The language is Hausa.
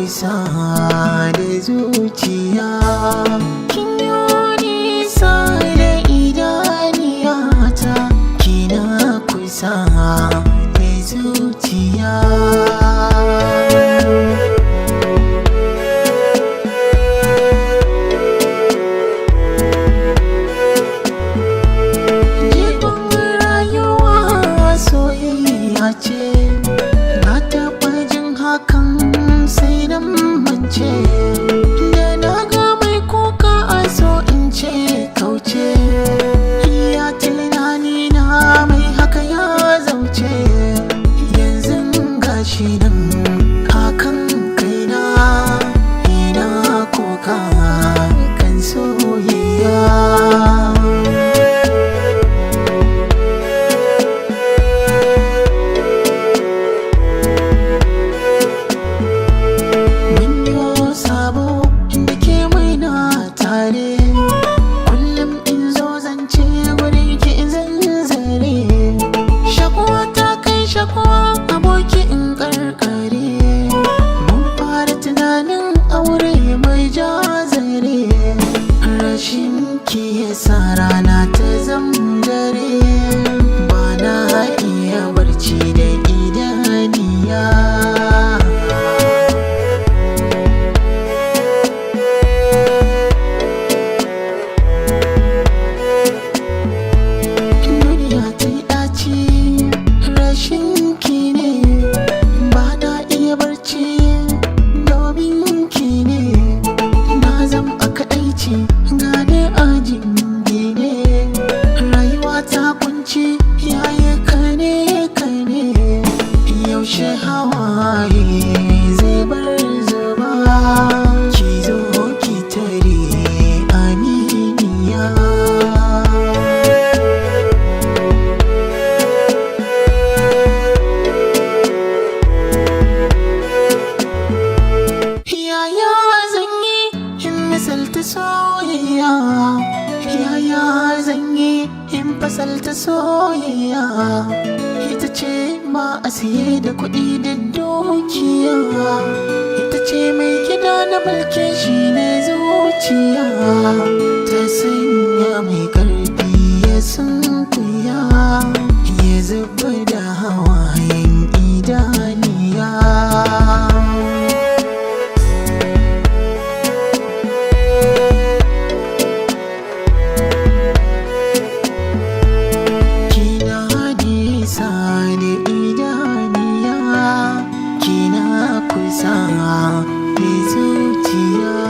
kusa da zuciya, kin yi nisa da idaniyata, kina kusa da zuciya. Ce na taɓa jin hakan sai na mance, da na ga mai kuka a so in ce kauce, iya tunani na mai haka ya zauce, yanzu gashi nan hakan kaina ina kuka kan soyayya. Kullum in zo zance wurin ki in zanzare, shakuwa ta kai shakuwa aboki in karkare, mun fara tunanin aure mai jazare, rashin ki yasa rana ta zamdare, ba na iya barci da idaniya. Gane ajin gine rayuwa ta kunci yayi kane yaushe hawaye zai bar zuba, ki zo ki tare aminiya. Yaya zan yi in misalta soyayya, yaya zan yi in fasalta soyayya, ita ce ba a siye da kuɗi da dukiya, ita ce mai gida na mulki shi ne zuciya, ta sanya mai ƙarfi ya sunkuya, ya zuba da hawayen idaniya. Kusa da zuciya.